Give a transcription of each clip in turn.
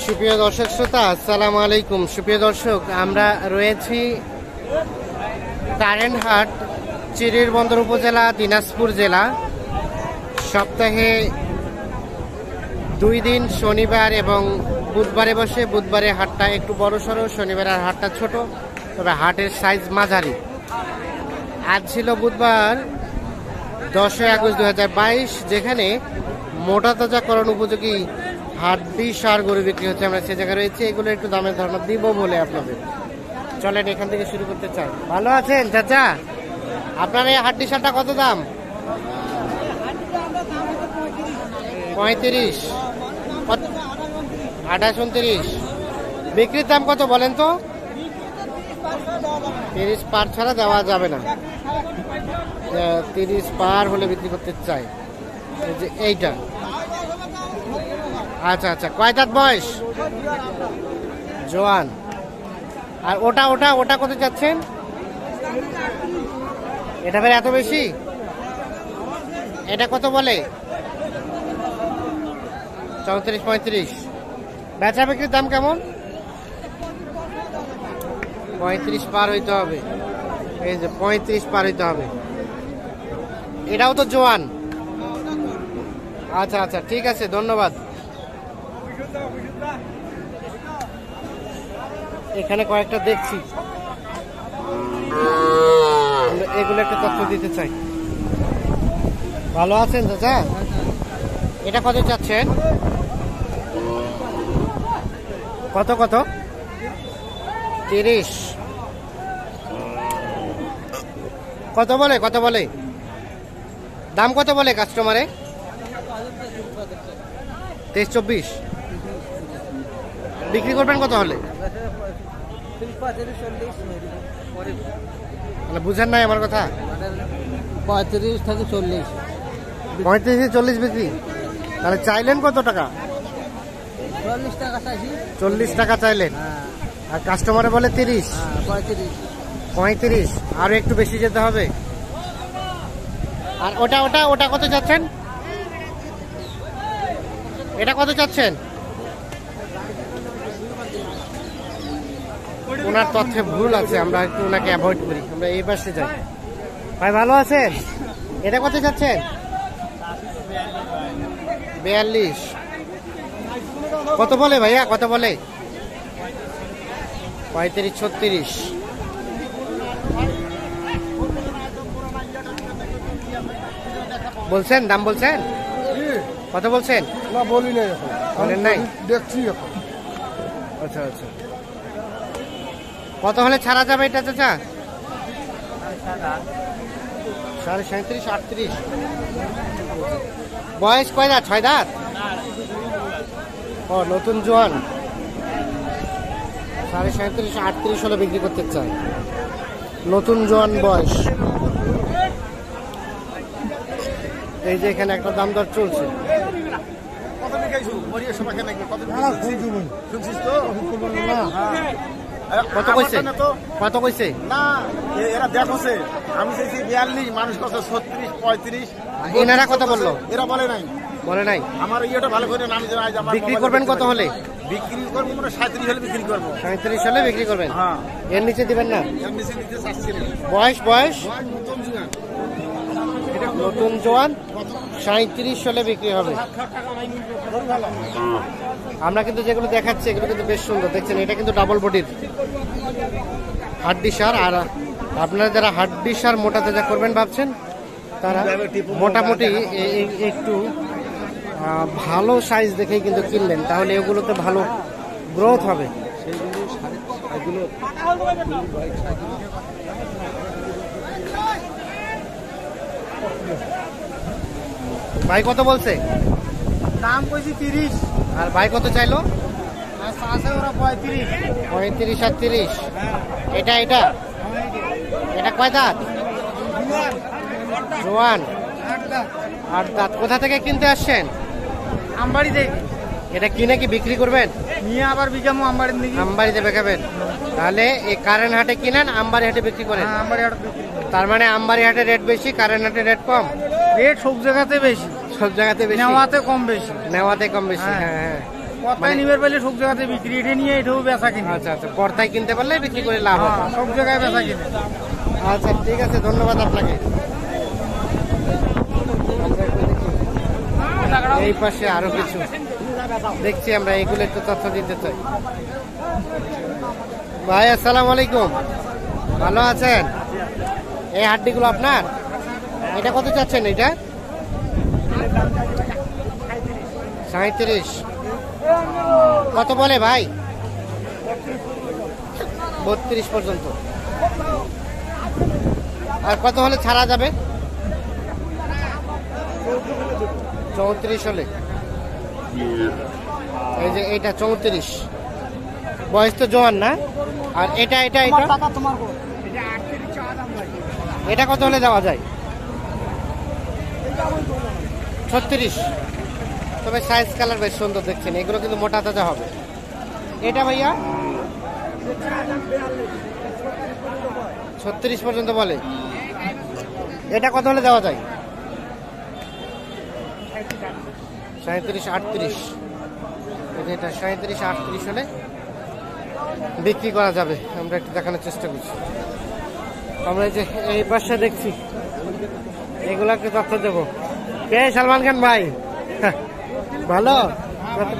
সুপ্রিয় দর্শক শ্রোতা, আসসালামু আলাইকুম। সুপ্রিয় দর্শক, আমরা রয়েছি কারেন্টহাট, চিরিরবন্দর উপজেলা, দিনাজপুর জেলা। সপ্তাহে 2 দিন শনিবার এবং বুধবারে বসে। বুধবারে হাটটা একটু বড় সড়ো, শনিবারের হাটটা ছোট, তবে হাটের সাইজ মাঝারি। আজ ছিল বুধবার 10 আগস্ট 2022, যেখানে মোটা তাজাকরণ উপযোগী হাড্ডি সার গরু বিক্রি হচ্ছে। আমরা সে জায়গায় রয়েছে, এগুলো একটু দামের ধারণা দিব বলে আপনাদের। চলেন এখান থেকে শুরু করতে চাই। ভালো আছেন চাচা? আপনার এই হাড্ডি সারটা কত দাম? 35, 28, 29। বিক্রির দাম কত বলেন তো? 30 পার ছাড়া দেওয়া যাবে না। 30 পার হলে বিক্রি করতে চাই। এই যে এইটা, আচ্ছা আচ্ছা। কয় দাঁত বয়স? জোয়ান। আর ওটা ওটা ওটা কত যাচ্ছেন? এটা ফের এত বেশি? এটা কত বলে? 34, 35। বেচা বিক্রির দাম কেমন? 35 পার হইতে হবে। এই যে 35 পার হইতে হবে। এটাও তো জোয়ান। আচ্ছা আচ্ছা, ঠিক আছে, ধন্যবাদ। এখানে কয়েকটা দেখছি, এগুলো একটা তথ্য দিতে চাই। ভালো আছেন চাচা? এটা কত চাচ্ছেন? কত কত? 30। কত বলে? কত বলে? দাম কত বলে কাস্টমারে? 23, 24। বিক্রি করবেন কত হলে? মানে বুঝেন নাই আমার কথা? 35 থেকে 40। 35 থেকে 40 বিক্রি। তাহলে চাইলেন কত টাকা? 40 টাকা চাইছি। 40 টাকা চাইলেন, আর কাস্টমারে বলে 30। 35। আরো একটু বেশি যেতে হবে। আর ওটা ওটা ওটা কত চাচ্ছেন? এটা কত চাচ্ছেন? ওনার তথ্যে ভুল আছে, আমরা একটু ওনাকে অ্যাভয়েড করি। আমরা এই পাশে যাই। ভাই ভালো আছেন? এটা কত চাচ্ছেন? 42। কত বলে ভাইয়া? কত বলে? 35, 36। বলছেন? দাম বলছেন? কত বলছেন? না, বলি নাই, বলেন নাই? দেখছি। আচ্ছা আচ্ছা। কত হলে ছাড়া যাবে এটা চাচা? 37, 38। বয়স কয় দাঁত? 6 দাঁত। ও, নতুন জোয়ান। 37, 38 হলে বিক্রি করতে চাই। নতুন জোয়ান বয়স। এই যে এখানে একটা দাম দর চলছে। কত কইছে? কত কইছে? না, এরা দেখছে আমি চাইছি 42, মানুষ কত 36, 35। এনারা কত বললো? এরা বলে নাই। বলে নাই? আমার ইয়েটা ভালো করে নামি জানাই। বিক্রি করবেন কত হলে? বিক্রি করবো মানে 37 হলে বিক্রি করবো। 37 হলে বিক্রি করবেন? হ্যাঁ। এর নিচে দিবেন না? এর নিচে নিতে চাচ্ছি না। বয়স বয়স নতুন জুয়ান। নতুন জোয়ান 37 হলে বিক্রি হবে। আমরা কিন্তু যেগুলো দেখাচ্ছি এগুলো কিন্তু বেশ সুন্দর, দেখছেন? এটা কিন্তু ডাবল বডির হাড্ডি সার। আর আপনারা যারা হাড্ডি সার মোটা তাজা করবেন ভাবছেন, তারা মোটামুটি একটু ভালো সাইজ দেখেই কিন্তু কিনলেন, তাহলে এগুলোতে ভালো গ্রোথ হবে। ভাই কত বলছে? দাম কইছি 30। আর ভাই কত চাইলো? আছে ওরা 35। 35 আর 30। এটা এটা এটা কয় দাঁত? জোয়ান। 8 দাঁত। কোথা থেকে কিনতে আসছেন? আমবাড়ি থেকে। এটা কিনে কি বিক্রি করবেন? নিয়ে আবার বিকামো আমবাড়ির দিকে। আমবাড়িতে বেচাবেন? তাহলে এই কারেন্ট হাটে কিনেন, আমবাড়ি হাটে বিক্রি করেন। আমবাড়ি হাটে বিক্রি। তার মানে আমবাড়ি হাটে রেট বেশি, কারেন্ট হাটে রেট কম। রেট সব জায়গাতে বেশি, সব জায়গাতে বেশি, নেওয়াতে কম বেশি। নেওয়াতে কম বেশি। হ্যাঁ হ্যাঁ। কথায় নিবার পেলে সব জায়গাতে বিক্রি, এটা নিয়ে এটাও বেচা কিনে। আচ্ছা আচ্ছা, পর্দায় কিনতে পারলে বিক্রি করে লাভ হবে। হ্যাঁ, সব জায়গায় বেচা কিনে। আচ্ছা ঠিক আছে, ধন্যবাদ আপনাকে। এই পাশে আরো কিছু দেখছি আমরা, এগুলো একটু তথ্য দিতে চাই। ভাই আসসালামু আলাইকুম, ভালো আছেন? এই হাড্ডিগুলো আপনার? এটা কত চাচ্ছেন? এটা 37। কত বলে ভাই? 32 পর্যন্ত। আর কত হলে ছাড়া যাবে? 34 হলে। এই যে এটা 34, বয়স তো জোয়ান না? আর এটা এটা এটা এটা কত হলে দেওয়া যায়? 36। তবে সাইজ কালার বেশ সুন্দর দেখছেন, এগুলো কিন্তু মোটা তাজা হবে। এটা ভাইয়া 36 পর্যন্ত বলে। এটা কত হলে দেওয়া যায়? 37, 38। এটা 37, 38 হলে বিক্রি করা যাবে। আমরা একটু দেখানোর চেষ্টা করছি। আমরা এই যে এই পাশে দেখছি, এগুলাকে তথ্য দেবো। কে সালমান খান ভাই? ভালো।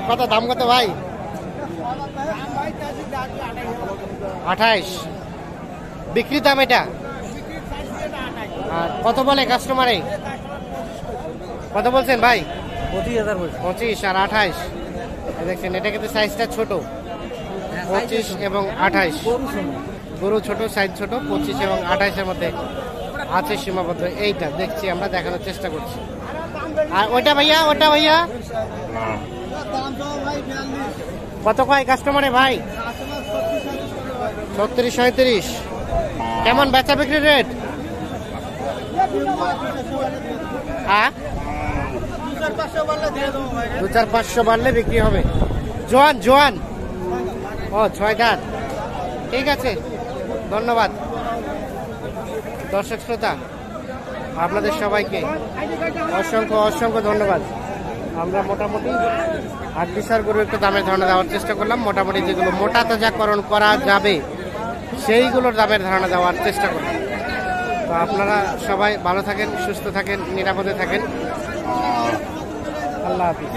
কত দাম কত ভাই? 28 বিক্রি দাম এটা। আর কত বলে কাস্টমারে? কত বলছেন ভাই? 25 আর 28। দেখছেন এটা কিন্তু সাইজটা ছোট, 25 এবং 28। গরু ছোট, সাইজ ছোট, 25 এবং 28-এর মধ্যে আছে সীমাবদ্ধ। এইটা দেখছি আমরা, দেখানোর চেষ্টা করছি। আর ওইটা ভাইয়া, ওটা ভাইয়া কত কয় কাস্টমারে ভাই? 36, 37। কেমন বেচা বিক্রি রেট? হ্যাঁ, 2-4-500 বাড়লে বিক্রি হবে। জোয়ান জোয়ান, ও 6 দাঁত। ঠিক আছে, ধন্যবাদ। দর্শক শ্রোতা, আপনাদের সবাইকে অসংখ্য অসংখ্য ধন্যবাদ। আমরা মোটামুটি 8-10 গরু একটু দামের ধারণা দেওয়ার চেষ্টা করলাম। মোটামুটি যেগুলো মোটা তাজাকরণ করা যাবে সেইগুলোর দামের ধারণা দেওয়ার চেষ্টা করলাম। তো আপনারা সবাই ভালো থাকেন, সুস্থ থাকেন, নিরাপদে থাকেন। আল্লাহ হাফিজ।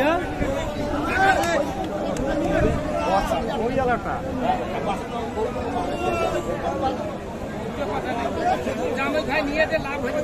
নিয়ে লাভ হয়ে